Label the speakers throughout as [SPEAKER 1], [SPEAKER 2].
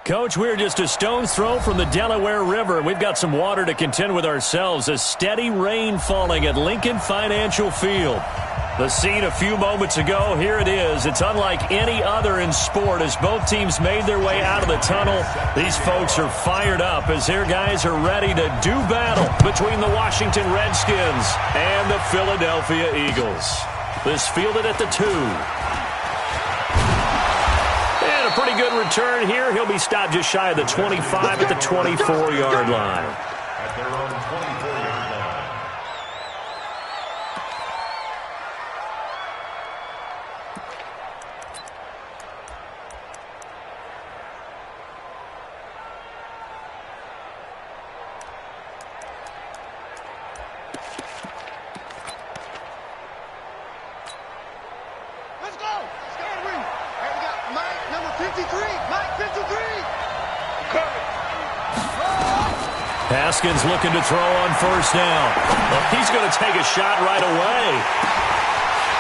[SPEAKER 1] Coach, we're just a stone's throw from the Delaware River. We've got some water to contend with ourselves. A steady rain falling at Lincoln Financial Field. The scene a few moments ago, here it is. It's unlike any other in sport as both teams made their way out of the tunnel. These folks are fired up as their guys are ready to do battle between the Washington Redskins and the Philadelphia Eagles. This fielded at the 2. And a pretty good return here. He'll be stopped just shy of the 25 at the 24-yard line.
[SPEAKER 2] At their own 24-yard line.
[SPEAKER 1] Haskins looking to throw on first down. Well, he's going to take a shot right away.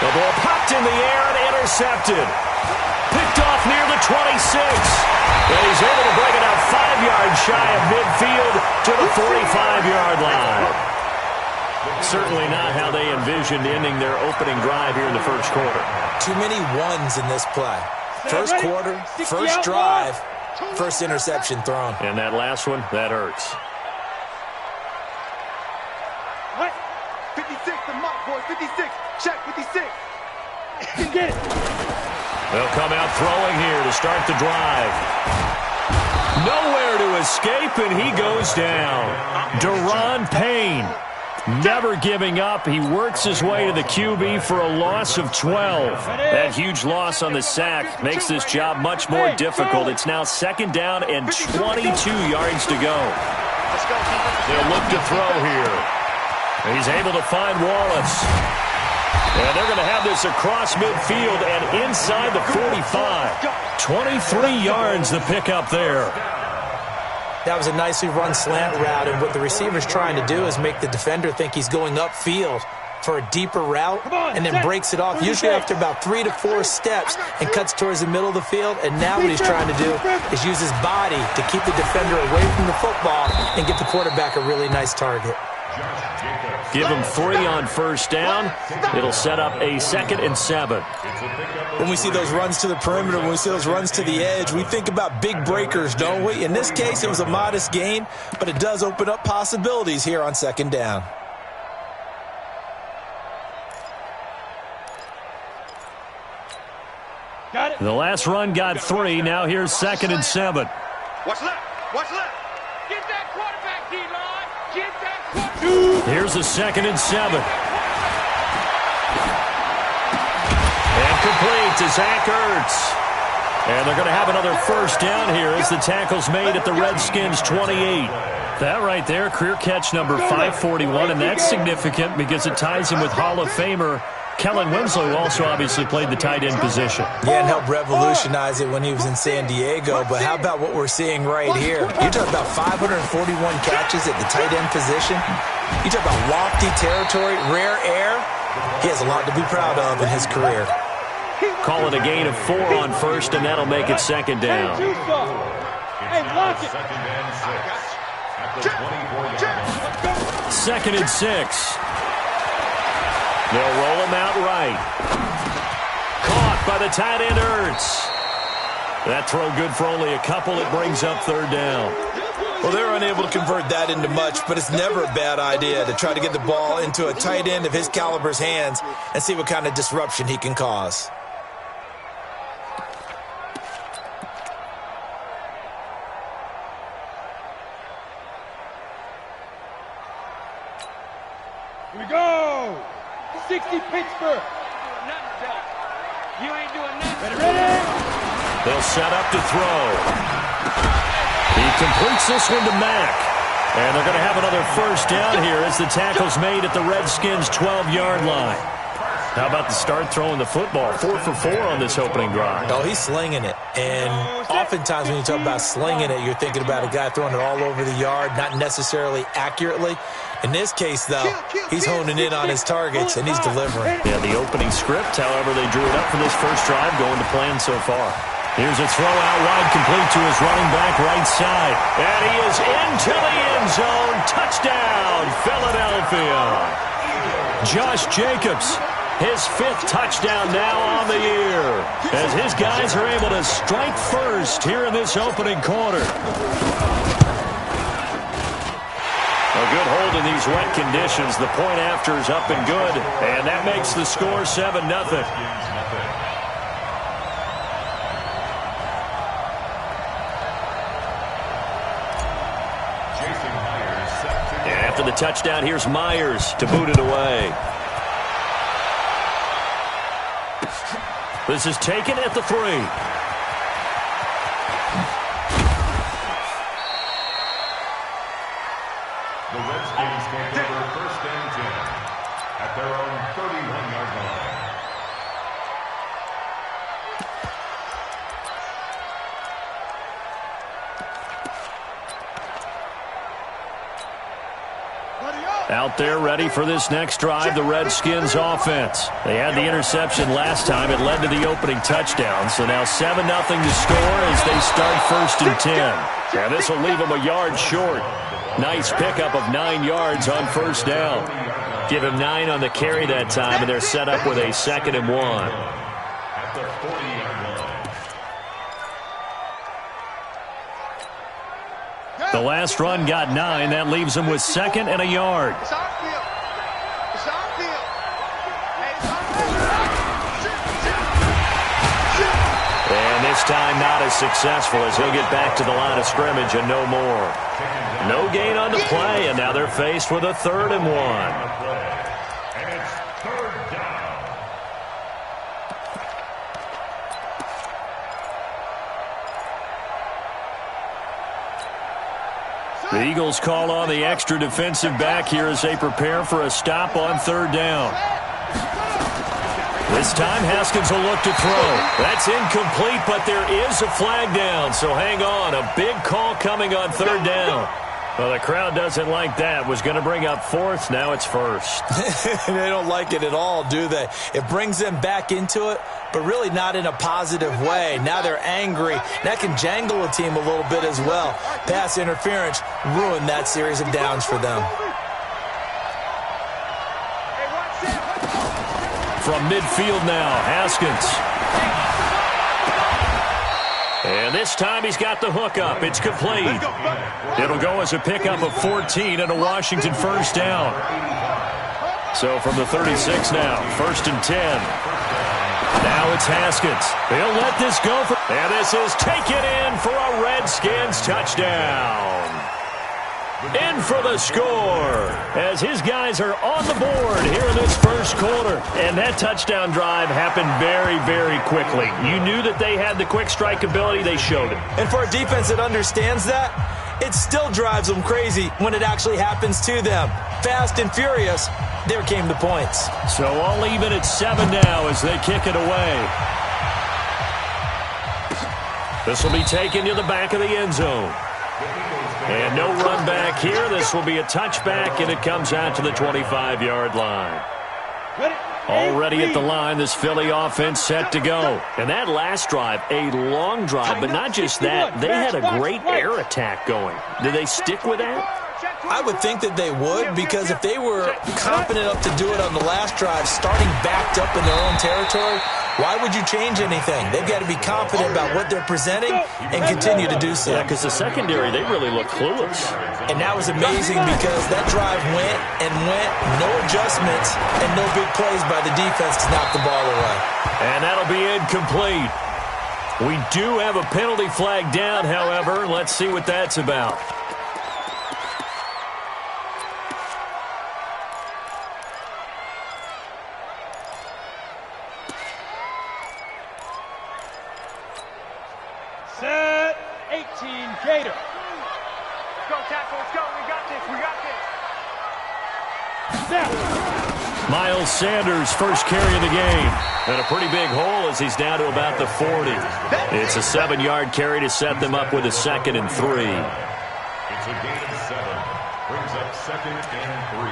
[SPEAKER 1] The ball popped in the air and intercepted. Picked off near the 26. And he's able to bring it out 5 yards shy of midfield to the 45-yard line. Certainly not how they envisioned ending their opening drive here in the first quarter.
[SPEAKER 3] Too many ones in this play. First quarter, first drive, first interception thrown.
[SPEAKER 1] And that last one, that hurts.
[SPEAKER 4] 56, the mark, boy. 56. Check, 56. Get it.
[SPEAKER 1] They'll come out throwing here to start the drive. Nowhere to escape, and he goes down. Deron Payne, never giving up. He works his way to the QB for a loss of 12. That huge loss on the sack makes this job much more difficult. It's now second down and 22 yards to go. They'll look to throw here. He's able to find Wallace. And they're going to have this across midfield and inside the 45. 23 yards the pickup there.
[SPEAKER 3] That was a nicely run slant route, and what the receiver's trying to do is make the defender think he's going upfield for a deeper route and then breaks it off, usually after about 3 to 4 steps, and cuts towards the middle of the field. And now what he's trying to do is use his body to keep the defender away from the football and get the quarterback a really nice target.
[SPEAKER 1] Give him 3 on first down. It'll set up a 2nd and 7.
[SPEAKER 3] When we see those runs to the perimeter, when we see those runs to the edge, we think about big breakers, don't we? In this case, it was a modest gain, but it does open up possibilities here on second down.
[SPEAKER 1] Got it. The last run got 3. Now here's 2nd and 7.
[SPEAKER 4] Watch left. Watch left. Get that quarterback, D-line. Get that quarterback.
[SPEAKER 1] Here's a 2nd and 7. And complete to Zach Ertz. And they're going to have another first down here as the tackle's made at the Redskins' 28. That right there, career catch number 541, and that's significant because it ties him with Hall of Famer Kellen Winslow, who also obviously played the tight end position.
[SPEAKER 3] Yeah, and helped revolutionize it when he was in San Diego. But how about what we're seeing right here? You're talking about 541 catches at the tight end position. You talk about lofty territory, rare air. He has a lot to be proud of in his career.
[SPEAKER 1] Call it a gain of 4 on first, and that'll make it 2nd down.
[SPEAKER 4] Hey, block it.
[SPEAKER 1] 2nd and 6. They'll roll him out right. Caught by the tight end, Ertz. That throw good for only a couple. It brings up 3rd down.
[SPEAKER 3] Well, they're unable to convert that into much, but it's never a bad idea to try to get the ball into a tight end of his caliber's hands and see what kind of disruption he can cause.
[SPEAKER 4] Here we go. 60 Pittsburgh. You ain't doing nothing. Ready?
[SPEAKER 1] They'll set up to throw. He completes this one to Mack. And they're going to have another first down here as the tackle's made at the Redskins' 12-yard line. How about the start throwing the football? 4 for 4 on this opening drive.
[SPEAKER 3] Oh, he's slinging it. And oftentimes when you talk about slinging it, you're thinking about a guy throwing it all over the yard, not necessarily accurately. In this case, though, he's honing in on his targets, and he's delivering.
[SPEAKER 1] Yeah, the opening script, however, they drew it up for this first drive, going to plan so far. Here's a throw out wide, complete to his running back right side. And he is into the end zone. Touchdown, Philadelphia. Josh Jacobs, his 5th touchdown now on the year, as his guys are able to strike first here in this opening quarter. A good hold in these wet conditions. The point after is up and good, and that makes the score 7-0. After the touchdown, here's Myers to boot it away. This is taken at the 3.
[SPEAKER 2] The Redskins take over 1st and 10 at their own 31-yard line.
[SPEAKER 1] Out there ready for this next drive, the Redskins offense. They had the interception last time. It led to the opening touchdown. So now 7-0 to score as they start 1st and 10. And this will leave them a yard short. Nice pickup of 9 yards on 1st down. Give him 9 on the carry that time, and they're set up with a 2nd and 1.
[SPEAKER 2] At the 40-yard line.
[SPEAKER 1] The last run got 9. That leaves them with 2nd and a yard.
[SPEAKER 4] It's our field. It's our field. Hey, it's our field.
[SPEAKER 1] And this time not as successful as he'll get back to the line of scrimmage and no more. No gain on the play, and now they're faced with a 3rd and 1.
[SPEAKER 2] And it's 3rd down.
[SPEAKER 1] The Eagles call on the extra defensive back here as they prepare for a stop on 3rd down. This time Haskins will look to throw. That's incomplete, but there is a flag down, so hang on. A big call coming on 3rd down. Well, the crowd doesn't like that. Was going to bring up 4th. Now it's 1st.
[SPEAKER 3] They don't like it at all, do they? It brings them back into it, but really not in a positive way. Now they're angry. That can jangle a team a little bit as well. Pass interference ruined that series of downs for them.
[SPEAKER 1] From midfield now, Haskins. And this time he's got the hook up. It's complete. It'll go as a pickup of 14 and a Washington 1st down. So from the 36 now, 1st and 10. Now it's Haskins. He'll let this go. And this is taken in for a Redskins touchdown. In for the score as his guys are on the board here in this 1st quarter. And that touchdown drive happened very, very quickly. You knew that they had the quick strike ability. They showed it.
[SPEAKER 3] And for a defense that understands that, it still drives them crazy when it actually happens to them. Fast and furious, there came the points.
[SPEAKER 1] So all even at 7 now as they kick it away. This will be taken to the back of the end zone. And no run back here. This will be a touchback, and it comes out to the 25-yard line. Already at the line, this Philly offense set to go. And that last drive, a long drive, but not just that. They had a great air attack going. Did they stick with that?
[SPEAKER 3] I would think that they would, because if they were confident enough to do it on the last drive, starting backed up in their own territory, why would you change anything? They've got to be confident about what they're presenting and continue to do so.
[SPEAKER 1] Yeah, because the secondary, they really look clueless.
[SPEAKER 3] And that was amazing because that drive went and went, no adjustments, and no big plays by the defense to knock the ball away.
[SPEAKER 1] And that'll be incomplete. We do have a penalty flag down, however. Let's see what that's about.
[SPEAKER 4] Set 18 Gator. Go, tackle, let's go. We got this. We got this. Snap.
[SPEAKER 1] Miles Sanders, first carry of the game. And a pretty big hole as he's down to about the 40. It's a 7-yard carry to set them up with a 2nd and 3.
[SPEAKER 2] It's a gain of 7. Brings up 2nd and 3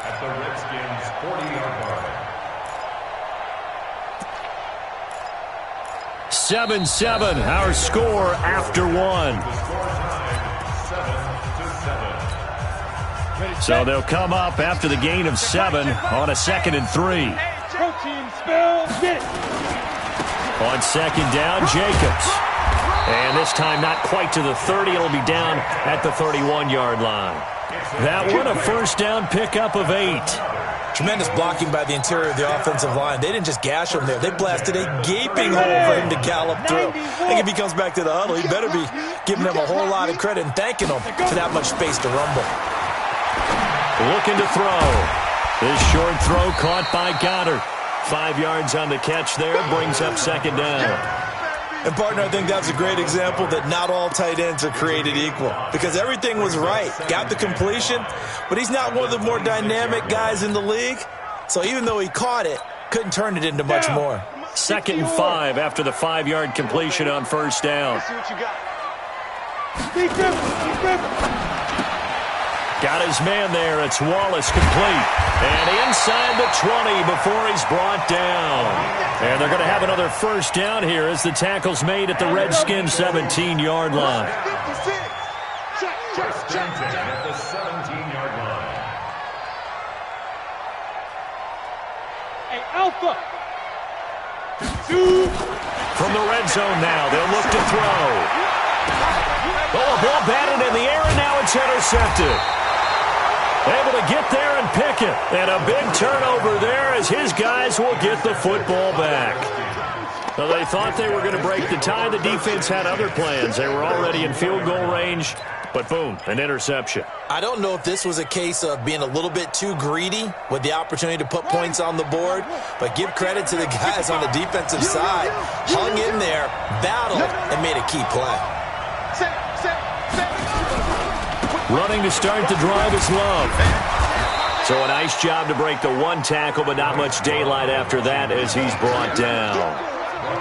[SPEAKER 2] at the Redskins' 40-yard line.
[SPEAKER 1] 7-7, our score after one. So they'll come up after the gain of 7 on a 2nd and 3.
[SPEAKER 4] Protein spill, get it.
[SPEAKER 1] On 2nd down, Jacobs. And this time not quite to the 30. It'll be down at the 31-yard line. That one, a first down pickup of 8.
[SPEAKER 3] Tremendous blocking by the interior of the offensive line. They didn't just gash him there. They blasted a gaping hole for him to gallop through. I think if he comes back to the huddle, he better be giving them a whole lot of credit and thanking them for that much space to rumble.
[SPEAKER 1] Looking to throw. This short throw caught by Goddard. 5 yards on the catch there, brings up 2nd down.
[SPEAKER 3] And, partner, I think that's a great example that not all tight ends are created equal because everything was right. Got the completion, but he's not one of the more dynamic guys in the league. So even though he caught it, couldn't turn it into much more.
[SPEAKER 1] 2nd and 5 after the 5-yard completion on first down. Got his man there. It's Wallace complete. And inside the 20 before he's brought down. And they're going to have another first down here as the tackle's made at the Redskins' 17-yard line.
[SPEAKER 2] First down at the 17-yard line.
[SPEAKER 4] Hey, Alpha.
[SPEAKER 1] From the red zone now, they'll look to throw. Oh, a ball batted in the air, and now it's intercepted. Able to get there and pick it. And a big turnover there as his guys will get the football back. So they thought they were going to break the tie. The defense had other plans. They were already in field goal range. But boom, an interception.
[SPEAKER 3] I don't know if this was a case of being a little bit too greedy with the opportunity to put points on the board, but give credit to the guys on the defensive side. Hung in there, battled, and made a key play.
[SPEAKER 1] Running to start the drive is Love. So a nice job to break the one tackle, but not much daylight after that as he's brought down.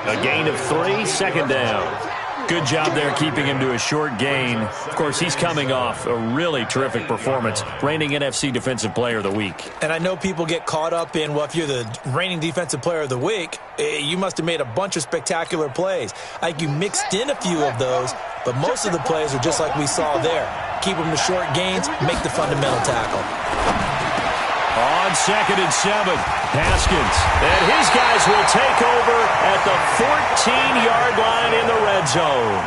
[SPEAKER 1] A gain of 3, 2nd down. Good job there keeping him to a short gain. Of course, he's coming off a really terrific performance, reigning NFC Defensive Player of the Week.
[SPEAKER 3] And I know people get caught up in, well, if you're the reigning Defensive Player of the Week, you must have made a bunch of spectacular plays. I think you mixed in a few of those, but most of the plays are just like we saw there. Keep them to short gains, make the fundamental tackle.
[SPEAKER 1] On 2nd and 7, Haskins. And his guys will take over at the 14-yard line in the red zone.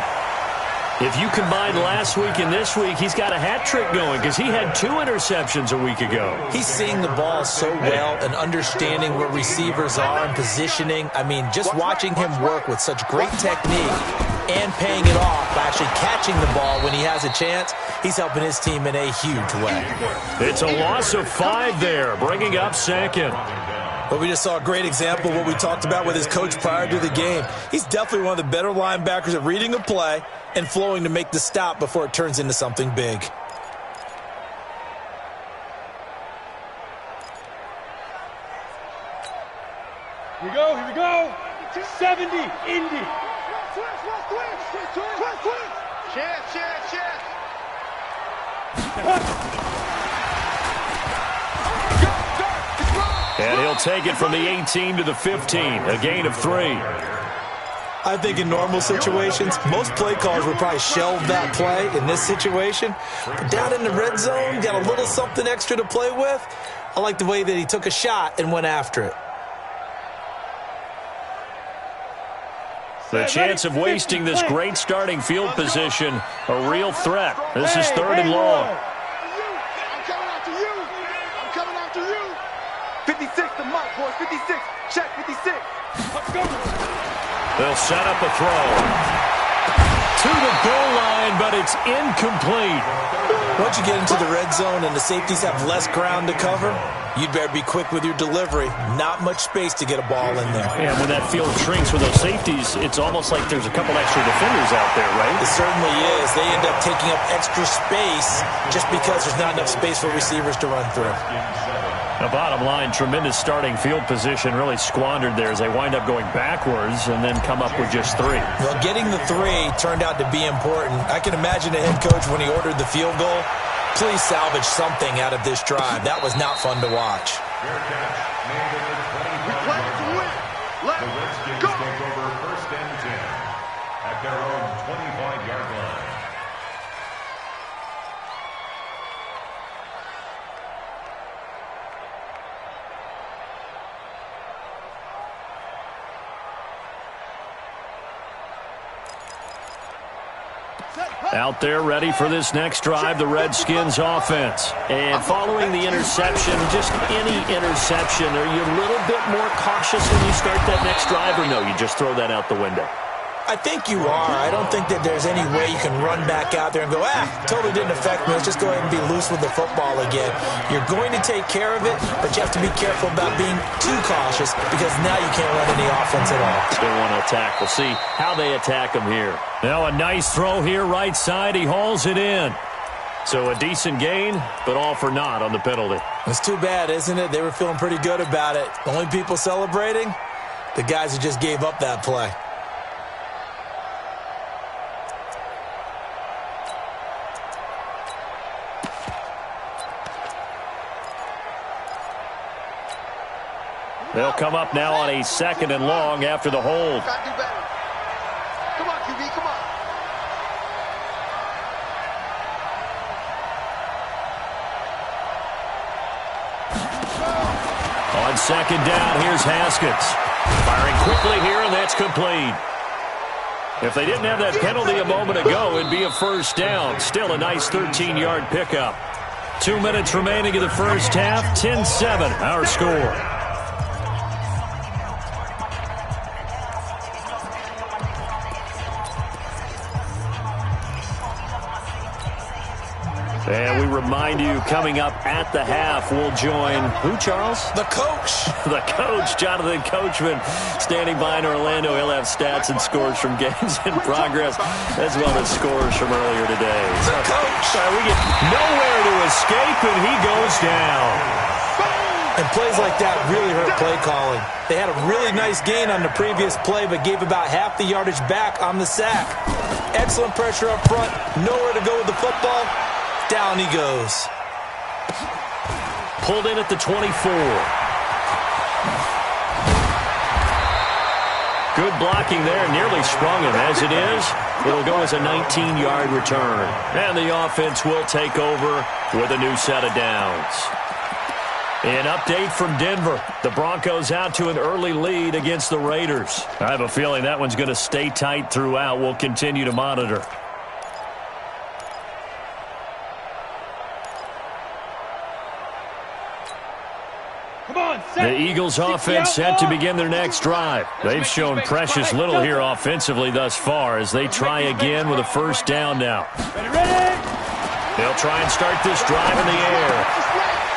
[SPEAKER 1] If you combine last week and this week, he's got a hat trick going because he had 2 interceptions a week ago.
[SPEAKER 3] He's seeing the ball so well and understanding where receivers are and positioning. I mean, just watching him work with such great technique and paying it off by actually catching the ball when he has a chance, he's helping his team in a huge way.
[SPEAKER 1] It's a loss of 5 there, bringing up 2nd.
[SPEAKER 3] But we just saw a great example of what we talked about with his coach prior to the game. He's definitely one of the better linebackers at reading a play and flowing to make the stop before it turns into something big.
[SPEAKER 4] Here we go, here we go. 70, Indy.
[SPEAKER 1] And he'll take it from the 18 to the 15, a gain of 3.
[SPEAKER 3] I think in normal situations, most play callers would probably shelve that play in this situation. But down in the red zone, got a little something extra to play with. I like the way that he took a shot and went after it.
[SPEAKER 1] The chance of wasting this great starting field position, a real threat. This is 3rd and long.
[SPEAKER 4] I'm coming after you. I'm coming after you. 56 the mark, boys. 56. Check 56. Let's go.
[SPEAKER 1] They'll set up a throw. To the goal line, but it's incomplete.
[SPEAKER 3] Once you get into the red zone and the safeties have less ground to cover, you'd better be quick with your delivery. Not much space to get a ball in there.
[SPEAKER 1] And when that field shrinks with those safeties, it's almost like there's a couple extra defenders out there, right?
[SPEAKER 3] It certainly is. They end up taking up extra space just because there's not enough space for receivers to run through.
[SPEAKER 1] The bottom line, tremendous starting field position, really squandered there as they wind up going backwards and then come up with just 3.
[SPEAKER 3] Well, getting the 3 turned out to be important. I can imagine a head coach when he ordered the field goal. Please salvage something out of this drive. That was not fun to watch.
[SPEAKER 4] We play to win. Let's go.
[SPEAKER 2] Take over 1st and 10. at their own 25-yard line.
[SPEAKER 1] Out there ready for this next drive, the Redskins offense. And following the interception, just any interception, are you a little bit more cautious when you start that next drive, or no, you just throw that out the window?
[SPEAKER 3] I think you are. I don't think that there's any way you can run back out there and go, totally didn't affect me. Let's just go ahead and be loose with the football again. You're going to take care of it, but you have to be careful about being too cautious because now you can't run any offense at all.
[SPEAKER 1] They want to attack. We'll see how they attack them here. Now a nice throw here, right side. He hauls it in. So a decent gain, but all for naught on the penalty.
[SPEAKER 3] It's too bad, isn't it? They were feeling pretty good about it. The only people celebrating, the guys who just gave up that play.
[SPEAKER 1] They'll come up now on a 2nd and long after the hold.
[SPEAKER 5] Gotta do better. Come on, QB, come on.
[SPEAKER 1] On 2nd down, here's Haskins. Firing quickly here, and that's complete. If they didn't have that penalty a moment ago, it'd be a 1st down. Still a nice 13-yard pickup. 2 minutes remaining in the first half. 10-7, our score. And we remind you, coming up at the half, we'll join who, Charles?
[SPEAKER 3] The coach.
[SPEAKER 1] The coach, Jonathan Coachman, standing by in Orlando. He'll have stats and scores from games in progress, as well as scores from earlier today.
[SPEAKER 3] The coach.
[SPEAKER 1] We get nowhere to escape, and he goes down.
[SPEAKER 3] And plays like that really hurt play calling. They had a really nice gain on the previous play, but gave about half the yardage back on the sack. Excellent pressure up front. Nowhere to go with the football. Down he goes.
[SPEAKER 1] Pulled in at the 24. Good blocking there. Nearly sprung him. As it is, it'll go as a 19-yard return. And the offense will take over with a new set of downs. An update from Denver. The Broncos out to an early lead against the Raiders. I have a feeling that one's going to stay tight throughout. We'll continue to monitor. The Eagles offense set to begin their next drive. They've shown precious little here offensively thus far as they try again with a 1st down now. They'll try and start this drive in the air.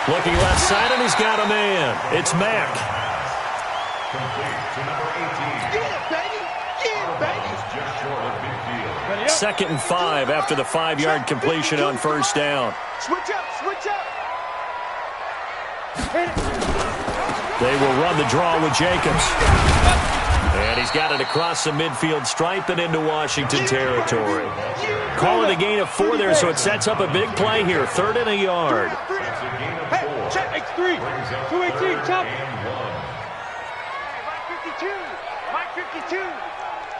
[SPEAKER 1] Looking left side, and he's got a man. It's Mack.
[SPEAKER 2] Complete to number 18.
[SPEAKER 5] Get it, baby. Get it, baby.
[SPEAKER 2] Just short of midfield.
[SPEAKER 1] 2nd and 5 after the 5-yard completion on 1st down.
[SPEAKER 5] Switch up, switch up.
[SPEAKER 1] They will run the draw with Jacobs. And he's got it across the midfield stripe and into Washington territory. Call it a gain of 4 there, so it sets up a big play here. 3rd and a yard.
[SPEAKER 4] Hey, check X3. 218, chop. Mike 52. Mike 52.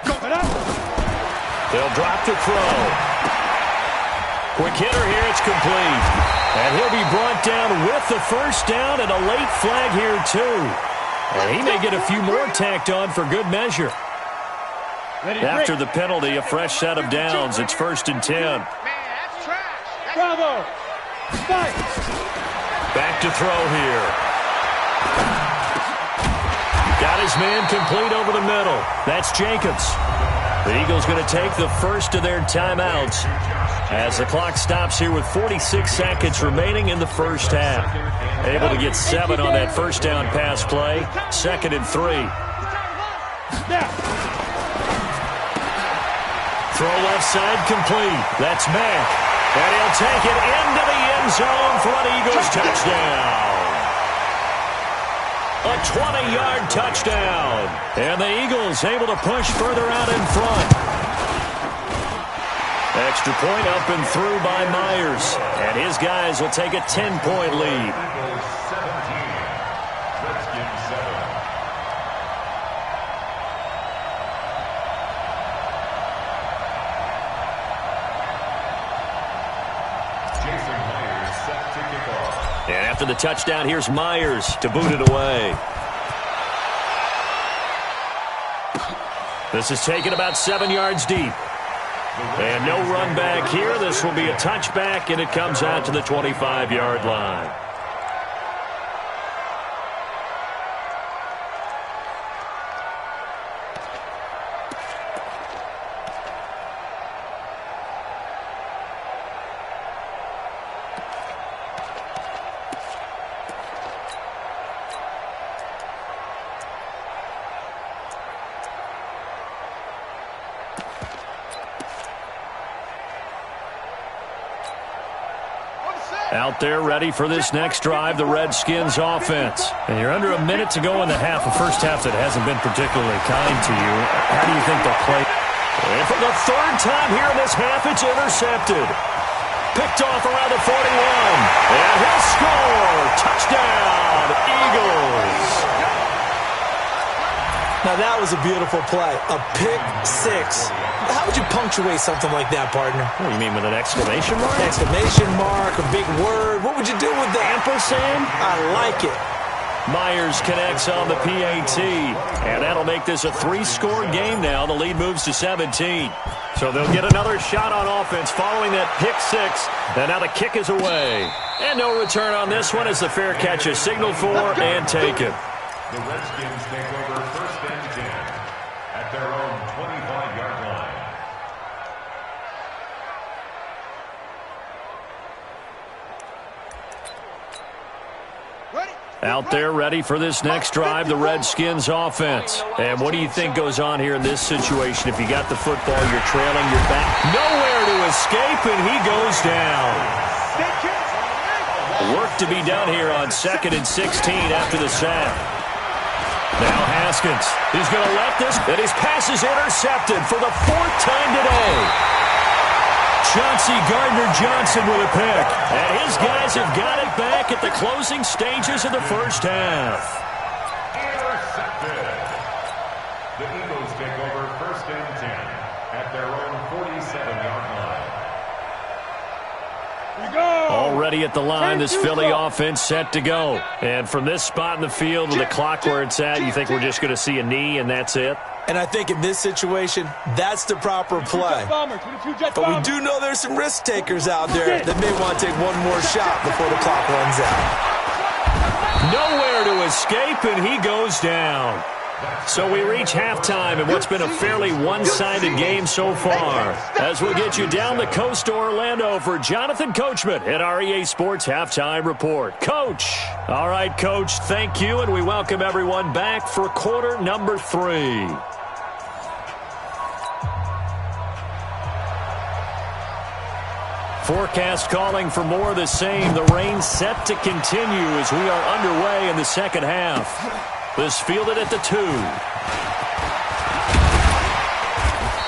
[SPEAKER 4] Coming up.
[SPEAKER 1] They'll drop the throw. Quick hitter here, it's complete. And he'll be brought down with the 1st down and a late flag here, too. And he may get a few more tacked on for good measure. After the penalty, a fresh set of downs. It's 1st and 10.
[SPEAKER 5] Man, that's trash.
[SPEAKER 4] Bravo. Fight.
[SPEAKER 1] Back to throw here. Got his man complete over the middle. That's Jacobs. The Eagles going to take the first of their timeouts as the clock stops here with 46 seconds remaining in the first half. Able to get 7 on that 1st down pass play. 2nd and 3. Throw left side complete. That's Mack. And he'll take it into the end zone for an Eagles touchdown. A 20-yard touchdown. And the Eagles able to push further out in front. Extra point up and through by Myers. And his guys will take a 10-point lead.
[SPEAKER 2] Eagles 17. Redskins 7.
[SPEAKER 1] And after the touchdown, here's Myers to boot it away. This is taken about 7 yards deep. And no run back here. This will be a touchback, and it comes out to the 25-yard line. Out there ready for this next drive, the Redskins offense. And you're under a minute to go in the half, a first half that hasn't been particularly kind to you. How do you think they'll play? And for the third time here in this half, it's intercepted. Picked off around the 41. And he'll score. Touchdown, Eagles.
[SPEAKER 3] Now that was a beautiful play. A pick six. How would you punctuate something like that, partner?
[SPEAKER 1] What do you mean, with an exclamation mark?
[SPEAKER 3] Exclamation mark, a big word. What would you do with that?
[SPEAKER 1] Ampersand?
[SPEAKER 3] I like it.
[SPEAKER 1] Myers connects on the PAT, and that'll make this a 3-score game now. The lead moves to 17. So they'll get another shot on offense following that pick six, and now the kick is away. And no return on this one as the fair catch is signaled for and taken.
[SPEAKER 2] The Redskins take over 1st and 10 at their own 25-yard line.
[SPEAKER 1] Out there ready for this next drive, the Redskins offense. And what do you think goes on here in this situation? If you got the football, you're trailing, you're back. Nowhere to escape, and he goes down. Work to be done here on 2nd and 16 after the sack. Now Haskins, he's going to let this, and his pass is intercepted for the 4th time today. Chauncey Gardner-Johnson with a pick. And his guys have got it back at the closing stages of the first half.
[SPEAKER 2] Intercepted. The Eagles take over 1st and 10 at their own 47-yard line.
[SPEAKER 1] Already at the line, this Philly offense set to go. And from this spot in the field with the clock where it's at, you think we're just going to see a knee and that's it?
[SPEAKER 3] And I think in this situation, that's the proper play. But we do know there's some risk takers out there that may want to take one more shot before the clock runs out.
[SPEAKER 1] Nowhere to escape, and he goes down. So we reach halftime in what's been a fairly one-sided game so far. As we'll get you down the coast to Orlando for Jonathan Coachman at our EA Sports Halftime Report. Coach. All right, Coach, thank you, and we welcome everyone back for quarter number 3. Forecast calling for more of the same. The rain set to continue as we are underway in the second half. This fielded at the 2.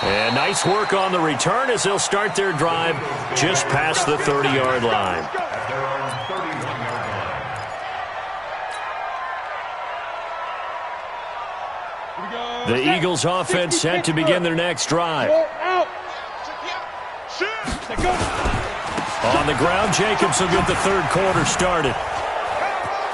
[SPEAKER 1] And nice work on the return as they'll start their drive just past the 30-yard line.
[SPEAKER 2] At their own 31-yard line.
[SPEAKER 1] The Eagles offense set to begin their next drive. On the ground, Jacobs will get the third quarter started.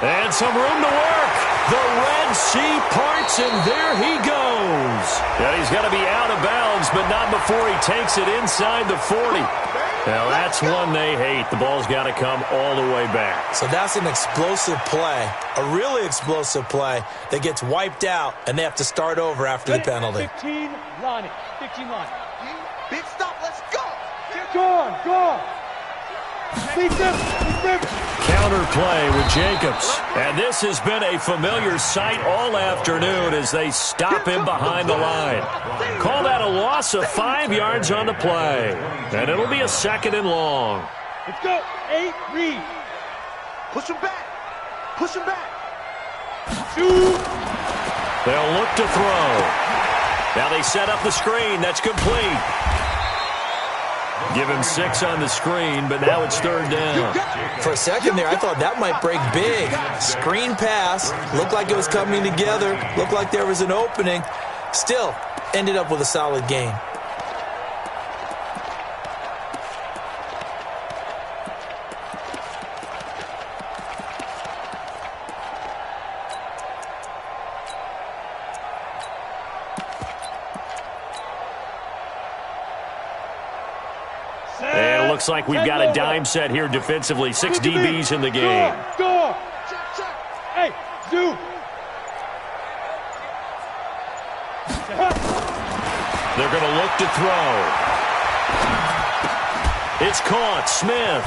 [SPEAKER 1] And some room to work. The Red Sea parts, and there he goes. Yeah, he's got to be out of bounds, but not before he takes it inside the 40. Now, that's one they hate. The ball's got to come all the way back.
[SPEAKER 3] So that's an explosive play, a really explosive play that gets wiped out, and they have to start over after the penalty.
[SPEAKER 4] 15, Lonnie. 15, Lonnie.
[SPEAKER 5] Big stop, let's go.
[SPEAKER 4] Go on, go on.
[SPEAKER 1] Counter play with Jacobs. And this has been a familiar sight all afternoon as they stop him behind the line. Call that a loss of 5 yards on the play. And it'll be a 2nd and long.
[SPEAKER 4] Let's go. 8, read.
[SPEAKER 5] Push him back. Push him back.
[SPEAKER 4] Shoot.
[SPEAKER 1] They'll look to throw. Now they set up the screen. That's complete. Give him 6 on the screen, but now it's 3rd down.
[SPEAKER 3] For a second there, I thought that might break big. Screen pass. Looked like it was coming together. Looked like there was an opening. Still, ended up with a solid game.
[SPEAKER 1] looks like we've got a dime set here defensively. 6 DBs in the game.
[SPEAKER 4] Score! Hey, Zoo!
[SPEAKER 1] They're going to look to throw. It's caught. Smith.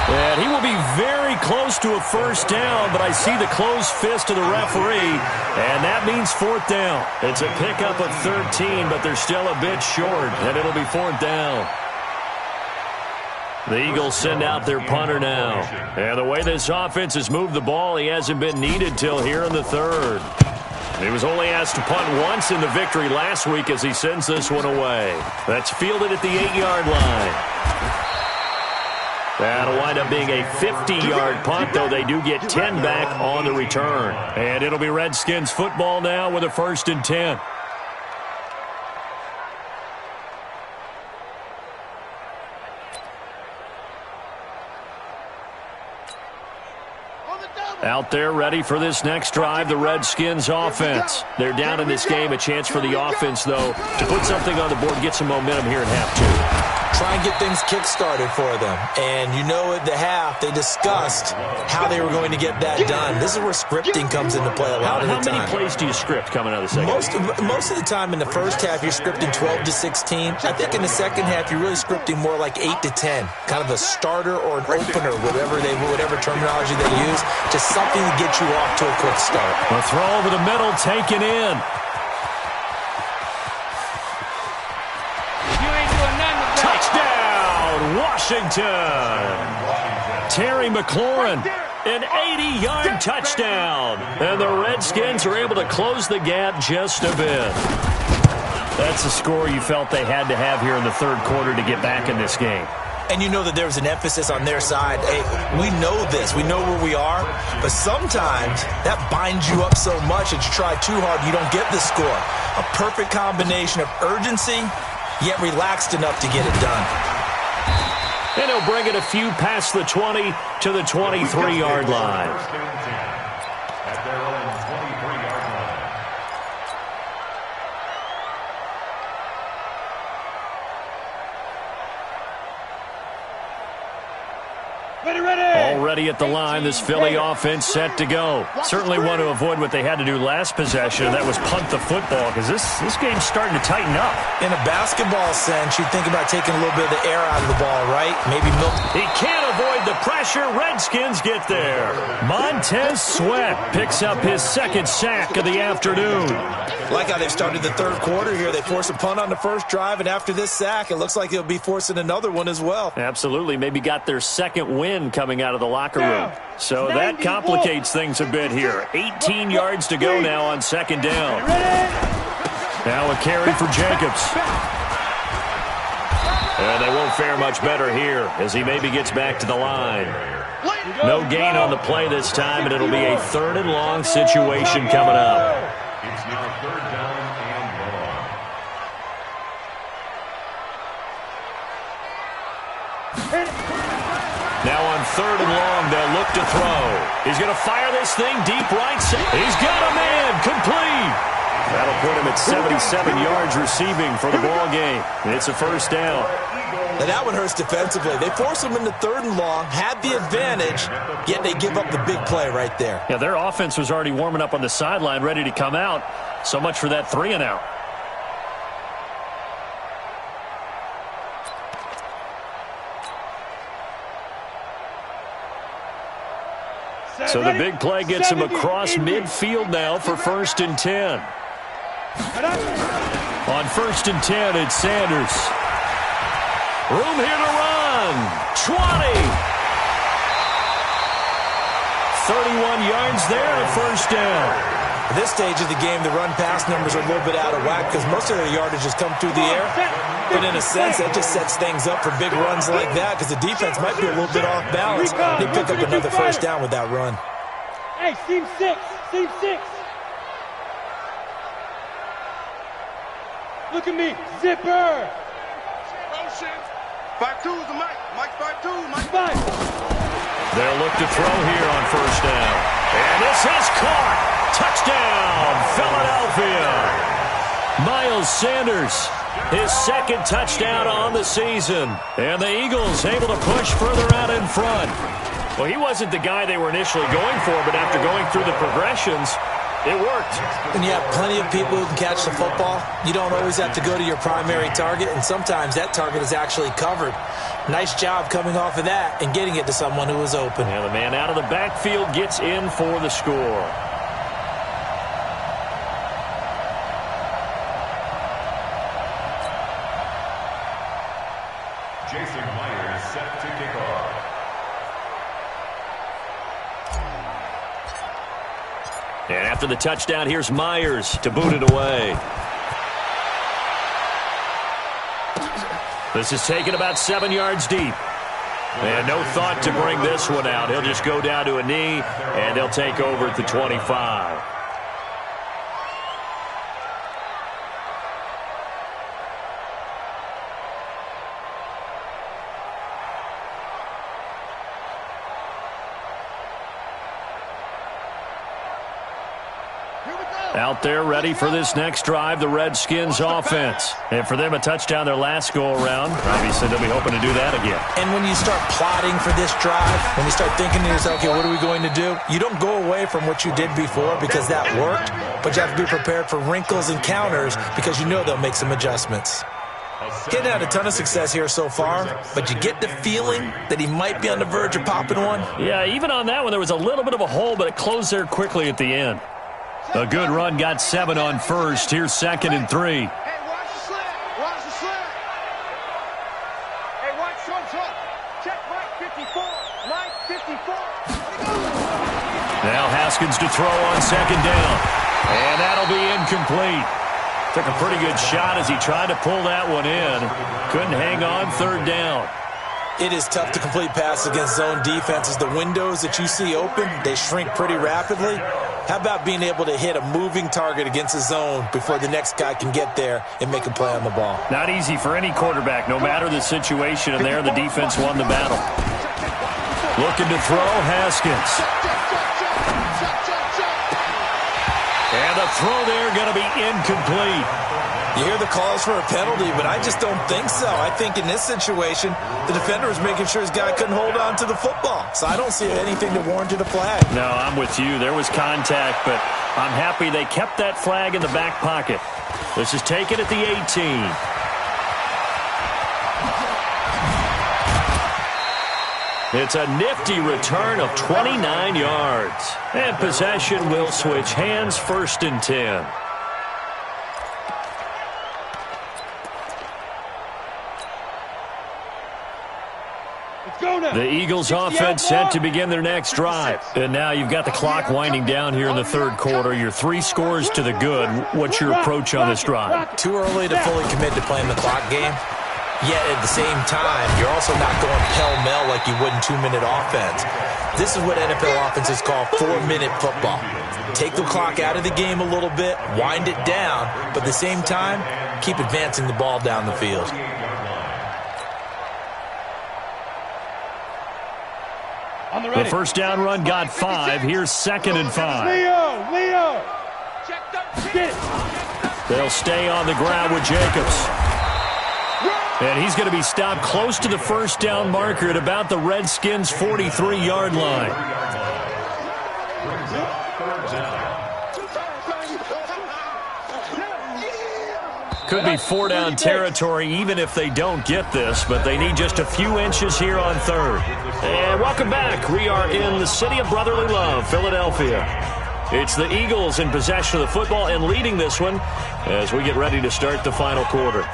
[SPEAKER 1] And he will be very close to a first down, but I see the closed fist of the referee, and that means 4th down. It's a pickup of 13, but they're still a bit short, and it'll be 4th down. The Eagles send out their punter now. And the way this offense has moved the ball, he hasn't been needed till here in the 3rd. He was only asked to punt once in the victory last week as he sends this one away. That's fielded at the 8-yard line. That'll wind up being a 50-yard punt, though they do get 10 back on the return. And it'll be Redskins football now with a 1st and 10. Out there ready for this next drive, the Redskins offense. They're down in this game. A chance for the offense, though, to put something on the board, get some momentum here in half 2.
[SPEAKER 3] Try and get things kick-started for them. And you know at the half, they discussed how they were going to get that done. This is where scripting comes into play a lot of the time.
[SPEAKER 1] How many plays do you script coming out of the second?
[SPEAKER 3] Most of the time in the first half, you're scripting 12 to 16. I think in the second half, you're really scripting more like 8 to 10. Kind of a starter or an opener, whatever terminology they use. Just something to get you off to a quick start.
[SPEAKER 1] A throw over the middle, taken in. Touchdown, Washington. Terry McLaurin, an 80-yard touchdown. And the Redskins are able to close the gap just a bit. That's a score you felt they had to have here in the 3rd quarter to get back in this game.
[SPEAKER 3] And you know that there was an emphasis on their side. Hey, we know this. We know where we are. But sometimes that binds you up so much that you try too hard and you don't get the score. A perfect combination of urgency, yet relaxed enough to get it done.
[SPEAKER 1] And he'll bring it a few past the 20 to the 23-yard line.
[SPEAKER 2] At their own 23-yard line.
[SPEAKER 1] Already at the line, this Philly offense set to go. Certainly want to avoid what they had to do last possession, and that was punt the football, because this game's starting to tighten up.
[SPEAKER 3] In a basketball sense, you think about taking a little bit of the air out of the ball, right? Maybe milk.
[SPEAKER 1] He can't avoid the pressure. Redskins get there. Montez Sweat picks up his 2nd sack of the afternoon.
[SPEAKER 3] Like how they've started the 3rd quarter here. They force a punt on the first drive, and after this sack, it looks like they'll be forcing another one as well.
[SPEAKER 1] Absolutely. Maybe got their 2nd win coming out of the locker room. So that complicates things a bit here. 18 yards to go now on 2nd down. Now a carry for Jacobs. And they won't fare much better here as he maybe gets back to the line. No gain on the play this time, and it'll be a 3rd and long situation coming up.
[SPEAKER 2] It's now 3rd down and long.
[SPEAKER 1] Now on 3rd and long, they'll look to throw. He's going to fire this thing deep right side. He's got a man, complete. That'll put him at 77 yards receiving for the ball game. It's a 1st down.
[SPEAKER 3] Now that one hurts defensively. They force him into 3rd and long, had the advantage, yet they give up the big play right there.
[SPEAKER 1] Yeah, their offense was already warming up on the sideline, ready to come out. So much for that 3 and out. So the big play gets him across midfield now for 1st and 10. On 1st and 10, it's Sanders. Room here to run. 20. 31 yards there, a 1st down.
[SPEAKER 3] At this stage of the game, the run-pass numbers are a little bit out of whack because most of their yardage has come through the air. But in a sense, that just sets things up for big runs like that because the defense might be a little bit off balance. They pick up another 1st down with that run.
[SPEAKER 4] Hey, seam 6. Seam 6. Look at me. Zipper.
[SPEAKER 5] Motion. 5-2's the Mike. Mike 5-2. Mike
[SPEAKER 4] 5.
[SPEAKER 1] They'll look to throw here on 1st down. And this is caught. Touchdown, Philadelphia. Miles Sanders, his 2nd second touchdown on the season. And the Eagles able to push further out in front. Well, he wasn't the guy they were initially going for, but after going through the progressions, it worked.
[SPEAKER 3] When you have plenty of people who can catch the football, you don't always have to go to your primary target, and sometimes that target is actually covered. Nice job coming off of that and getting it to someone who was open.
[SPEAKER 1] And the man out of the backfield gets in for the score.
[SPEAKER 2] Jason Myers set to kick off.
[SPEAKER 1] And after the touchdown, here's Myers to boot it away. This is taken about 7 yards deep. And no thought to bring this one out. He'll just go down to a knee, and they'll take over at the 25. Out there ready for this next drive, the Redskins offense. And for them, a touchdown their last go-around. Obviously, they'll be hoping to do that again.
[SPEAKER 3] And when you start plotting for this drive, when you start thinking to yourself, okay, what are we going to do? You don't go away from what you did before because that worked, but you have to be prepared for wrinkles and counters because you know they'll make some adjustments. Getting had a ton of success here so far, but you get the feeling that he might be on the verge of popping one.
[SPEAKER 1] Yeah, even on that one, there was a little bit of a hole, but it closed there quickly at the end. A good run got 7 on first. Here's 2nd and 3.
[SPEAKER 5] Hey, watch the slant. Watch the slant. Hey, watch front top. Check Mike 54. Mike 54.
[SPEAKER 1] Now Haskins to throw on 2nd down. And that'll be incomplete. Took a pretty good shot as he tried to pull that one in. Couldn't hang on 3rd down.
[SPEAKER 3] It is tough to complete passes against zone defenses. The windows that you see open, they shrink pretty rapidly. How about being able to hit a moving target against a zone before the next guy can get there and make a play on the ball?
[SPEAKER 1] Not easy for any quarterback, no matter the situation, and there the defense won the battle. Looking to throw, Haskins. And the throw there going to be incomplete.
[SPEAKER 3] You hear the calls for a penalty, but I just don't think so. I think in this situation, the defender was making sure his guy couldn't hold on to the football. So I don't see anything that warranted a flag.
[SPEAKER 1] No, I'm with you. There was contact, but I'm happy they kept that flag in the back pocket. This is taken at the 18. It's a nifty return of 29 yards. And possession will switch hands, 1st and 10. The Eagles offense set to begin their next drive. And now you've got the clock winding down here in the 3rd quarter. You're 3 scores to the good. What's your approach on this drive?
[SPEAKER 3] Too early to fully commit to playing the clock game. Yet at the same time, you're also not going pell-mell like you would in 2-minute offense. This is what NFL offenses call 4-minute football. Take the clock out of the game a little bit, wind it down, but at the same time, keep advancing the ball down the field.
[SPEAKER 1] The 1st down run got 5. Here's 2nd and 5.
[SPEAKER 4] Leo! Get it!
[SPEAKER 1] They'll stay on the ground with Jacobs. And he's going to be stopped close to the 1st down marker at about the Redskins' 43-yard line. Could be 4-down territory even if they don't get this, but they need just a few inches here on 3rd. And welcome back. We are in the city of brotherly love, Philadelphia. It's the Eagles in possession of the football and leading this one as we get ready to start the final quarter.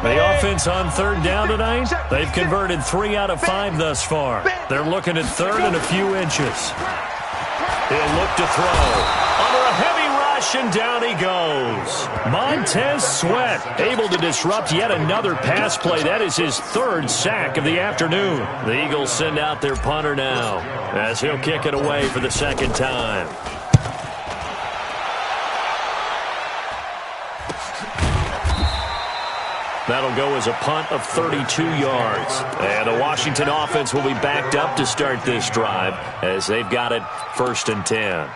[SPEAKER 1] The offense on 3rd down tonight, they've converted 3 out of 5 thus far. They're looking at 3rd and a few inches. He'll look to throw. Under a heavy rush, and down he goes. Montez Sweat able to disrupt yet another pass play. That is his 3rd sack of the afternoon. The Eagles send out their punter now as he'll kick it away for the 2nd time. That'll go as a punt of 32 yards. And the Washington offense will be backed up to start this drive as they've got it 1st and 10.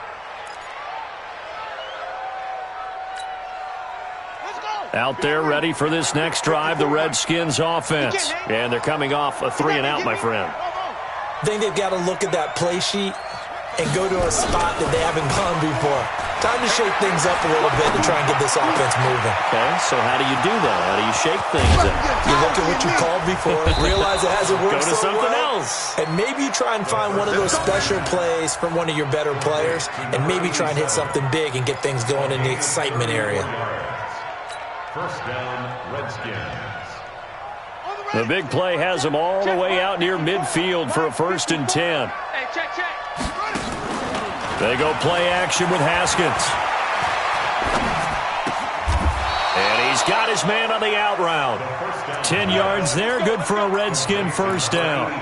[SPEAKER 1] Out there ready for this next drive, the Redskins offense. And they're coming off a 3-and-out, my friend.
[SPEAKER 3] I think they've got to look at that play sheet and go to a spot that they haven't gone before. Time to shake things up a little bit to try and get this offense moving.
[SPEAKER 1] Okay, so how do you do that? How do you shake things up?
[SPEAKER 3] You look at what you called before, realize it hasn't worked
[SPEAKER 1] Go to
[SPEAKER 3] so
[SPEAKER 1] something
[SPEAKER 3] well,
[SPEAKER 1] else.
[SPEAKER 3] and maybe you try and find one of those special plays from one of your better players, and maybe try and hit something big and get things going in the excitement area.
[SPEAKER 2] 1st down, Redskins.
[SPEAKER 1] The big play has them all the way out near midfield for a 1st and 10.
[SPEAKER 4] Hey, check.
[SPEAKER 1] They go play action with Haskins. And he's got his man on the out route. 10 yards there, good for a Redskin 1st down.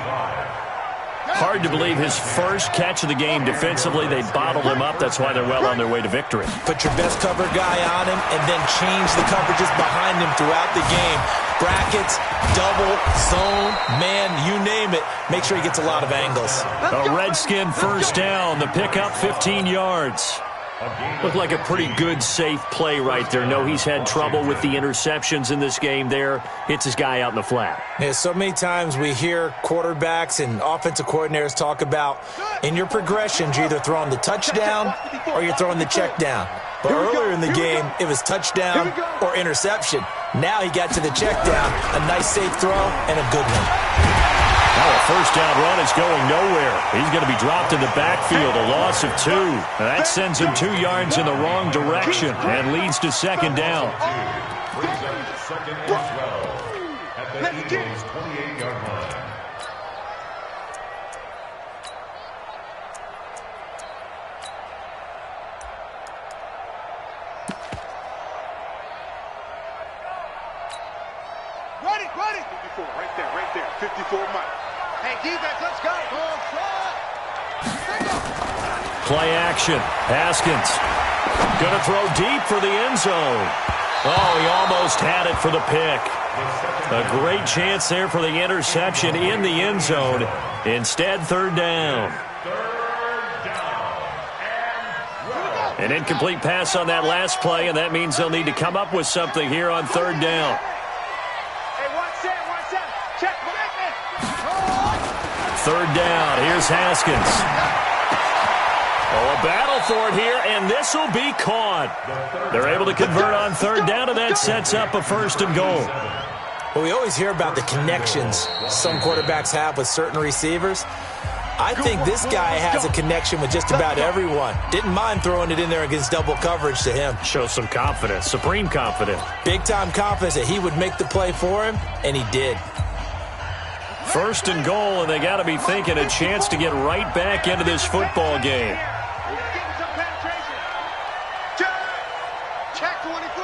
[SPEAKER 1] Hard to believe his first catch of the game defensively. They bottled him up. That's why they're well on their way to victory.
[SPEAKER 3] Put your best cover guy on him and then change the coverages behind him throughout the game. Brackets, double, zone, man, you name it. Make sure he gets a lot of angles.
[SPEAKER 1] A Redskin 1st down. The pickup 15 yards. Looked like a pretty good, safe play right there. No, he's had trouble with the interceptions in this game there. Hits his guy out in the flat.
[SPEAKER 3] Yeah, so many times we hear quarterbacks and offensive coordinators talk about in your progressions, you're either throwing the touchdown or you're throwing the check down. But earlier in the game, it was touchdown or interception. Now he got to the check down. A nice, safe throw and a good one.
[SPEAKER 1] Now a 1st down run is going nowhere. He's going to be dropped in the backfield, a loss of 2. That sends him 2 yards in the wrong direction and leads to 2nd down.
[SPEAKER 2] Brings up 2nd and 12 at the Eagles' 28-yard line.
[SPEAKER 5] Ready. 54, right there. 54 Mike. Hey, defense, let's go.
[SPEAKER 1] Play action. Haskins. Going to throw deep for the end zone. Oh, he almost had it for the pick. A great chance there for the interception in the end zone. Instead, 3rd down. An incomplete pass on that last play, and that means they'll need to come up with something here on 3rd down.
[SPEAKER 5] Hey, 1-7. Check.
[SPEAKER 1] 3rd down. Here's Haskins. Oh, a battle for it here, and this will be caught. They're able to convert on 3rd down, and that sets up a 1st and goal.
[SPEAKER 3] Well, we always hear about the connections some quarterbacks have with certain receivers. I think this guy has a connection with just about everyone. Didn't mind throwing it in there against double coverage to him.
[SPEAKER 1] Shows some confidence, supreme confidence.
[SPEAKER 3] Big-time confidence that he would make the play for him, and he did.
[SPEAKER 1] 1st and goal, and they got to be thinking a chance to get right back into this football game.
[SPEAKER 5] Check 24.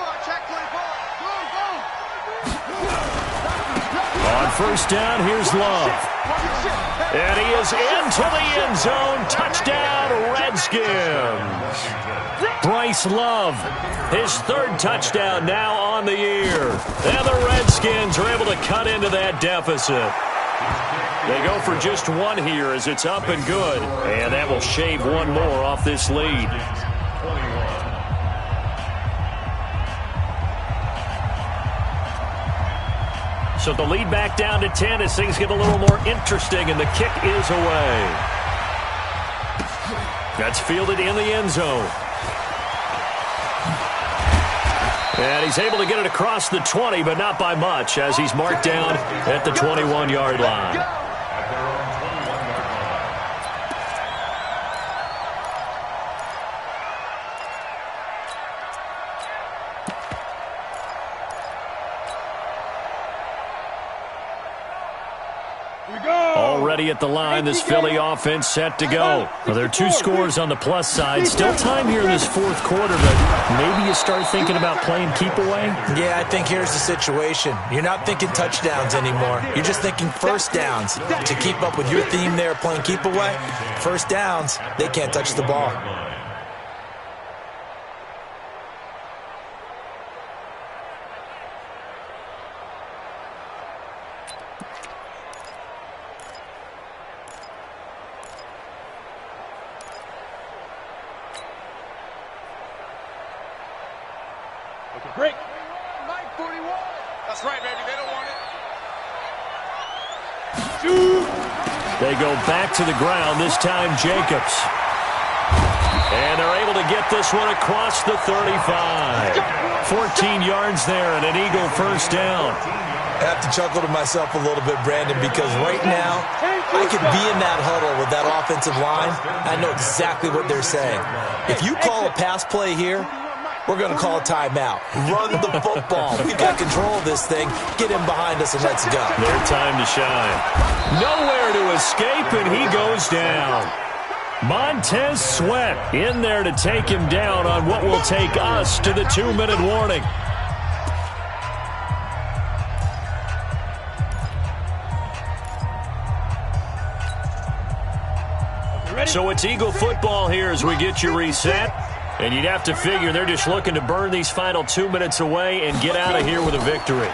[SPEAKER 1] On 1st down, here's Love. And he is into the end zone. Touchdown, Redskins. Bryce Love, his 3rd touchdown now on the year. And the Redskins are able to cut into that deficit. They go for just 1 here as it's up and good. And that will shave 1 more off this lead. So the lead back down to 10 as things get a little more interesting, and the kick is away. That's fielded in the end zone. And he's able to get it across the 20, but not by much, as he's marked down at the 21-yard line. Already at the line, this Philly offense set to go. Well, there are 2 scores on the plus side. Still time here in this 4th quarter, but maybe you start thinking about playing keep away?
[SPEAKER 3] Yeah, I think here's the situation. You're not thinking touchdowns anymore. You're just thinking 1st downs. To keep up with your theme there, playing keep away, 1st downs, they can't touch the ball.
[SPEAKER 4] Break.
[SPEAKER 5] Mike 41. That's right, baby. They don't want it.
[SPEAKER 1] They go back to the ground, this time Jacobs. And they're able to get this one across the 35. 14 yards there and an Eagle first down.
[SPEAKER 3] I have to chuckle to myself a little bit, Brandon, because right now I could be in that huddle with that offensive line. I know exactly what they're saying. If you call a pass play here, we're going to call a timeout. Run the football. We've got control of this thing. Get him behind us and let's go.
[SPEAKER 1] Their time to shine. Nowhere to escape, and he goes down. Montez Sweat in there to take him down on what will take us to the 2-minute warning. So it's Eagle football here as we get you reset. And you'd have to figure they're just looking to burn these final 2 minutes away and get out of here with a victory.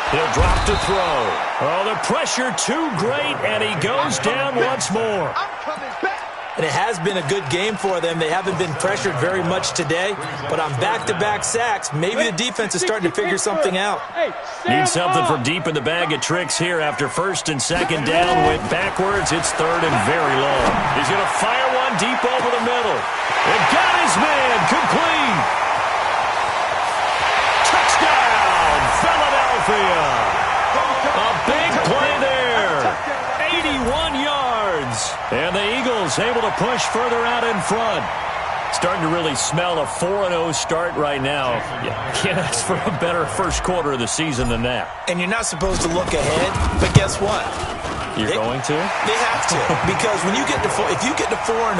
[SPEAKER 1] He'll drop to throw. Oh, the pressure too great, and he goes down once more.
[SPEAKER 5] I'm coming back.
[SPEAKER 3] And it has been a good game for them. They haven't been pressured very much today, but on back-to-back sacks, maybe the defense is starting to figure something out.
[SPEAKER 1] Need something from deep in the bag of tricks here after first and second down. Went backwards. It's third and very long. He's going to fire one deep over the middle. And got his man complete. Touchdown, Philadelphia. A big play there. 81 yards. And the Eagles able to push further out in front. Starting to really smell a 4-0 start right now. You can't ask for a better first quarter of the season than that.
[SPEAKER 3] And you're not supposed to look ahead, but guess what?
[SPEAKER 1] You're going to?
[SPEAKER 3] They have to, because when you get to if you get to 4-0,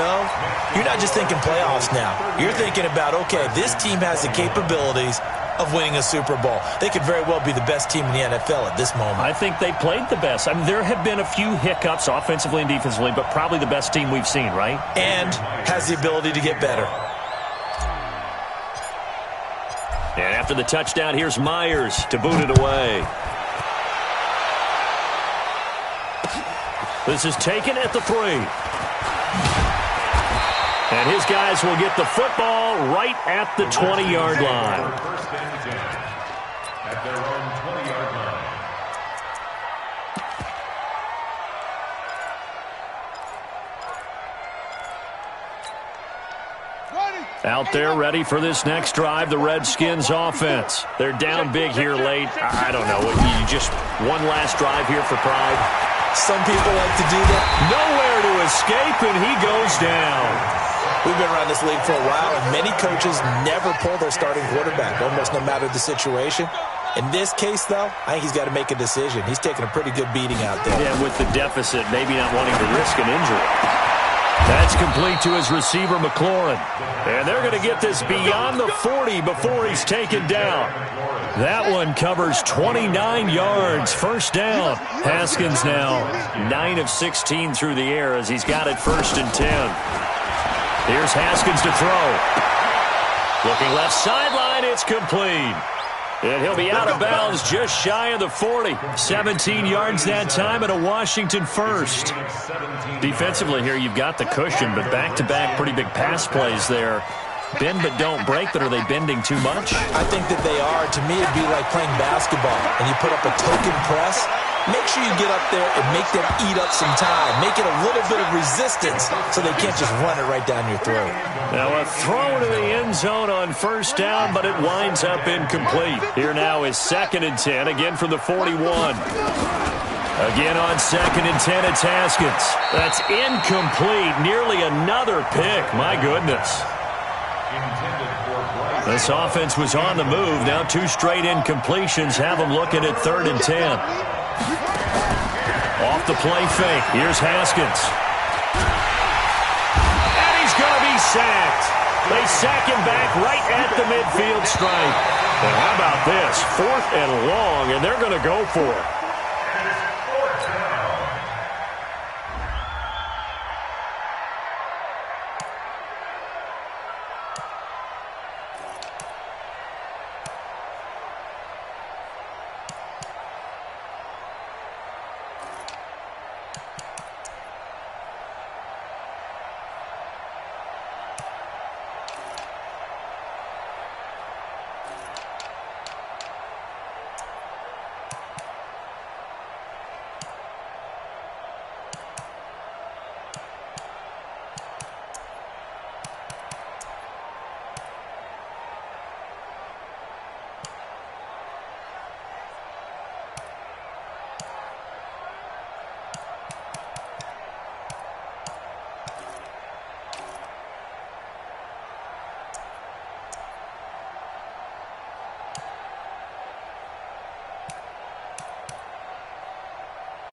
[SPEAKER 3] you're not just thinking playoffs now. You're thinking about, okay, this team has the capabilities of winning a Super Bowl. They could very well be the best team in the NFL at this moment.
[SPEAKER 1] I think they played the best. I mean, there have been a few hiccups offensively and defensively, but probably the best team we've seen, right?
[SPEAKER 3] And has the ability to get better.
[SPEAKER 1] And after the touchdown, here's Myers to boot it away. This is taken at the 3. And his guys will get the football right at the 20-yard line.
[SPEAKER 2] First and 10 at their own 20-yard line.
[SPEAKER 1] Out there ready for this next drive, the Redskins offense. They're down big here late. I don't know. You just one last drive here for pride.
[SPEAKER 3] Some people like to do that.
[SPEAKER 1] Nowhere to escape, and he goes down.
[SPEAKER 3] We've been around this league for a while, and many coaches never pull their starting quarterback, almost no matter the situation. In this case, though, I think he's got to make a decision. He's taking a pretty good beating out there.
[SPEAKER 1] Yeah, with the deficit, maybe not wanting to risk an injury. That's complete to his receiver, McLaurin. And they're going to get this beyond the 40 before he's taken down. That one covers 29 yards. First down. Haskins now 9 of 16 through the air as he's got it first and 10. Here's Haskins to throw. Looking left sideline, it's complete. And he'll be out of bounds just shy of the 40. 17 yards that time and a Washington first. Defensively here, you've got the cushion, but back-to-back pretty big pass plays there. Bend but don't break, but are they bending too much?
[SPEAKER 3] I think that they are. To me, it'd be like playing basketball, and you put up a token press. Make sure you get up there and make them eat up some time. Make it a little bit of resistance so they can't just run it right down your throat.
[SPEAKER 1] Now a throw to the end zone on first down, but it winds up incomplete. Here now is 2nd and 10, again from the 41. Again on 2nd and 10, it's Haskins. That's incomplete. Nearly another pick. My goodness. This offense was on the move. Now 2 straight incompletions have them looking at 3rd and 10. Off the play fake. Here's Haskins. And he's going to be sacked. They sack him back right at the midfield stripe. And how about this? 4th and long, and they're going to go for it.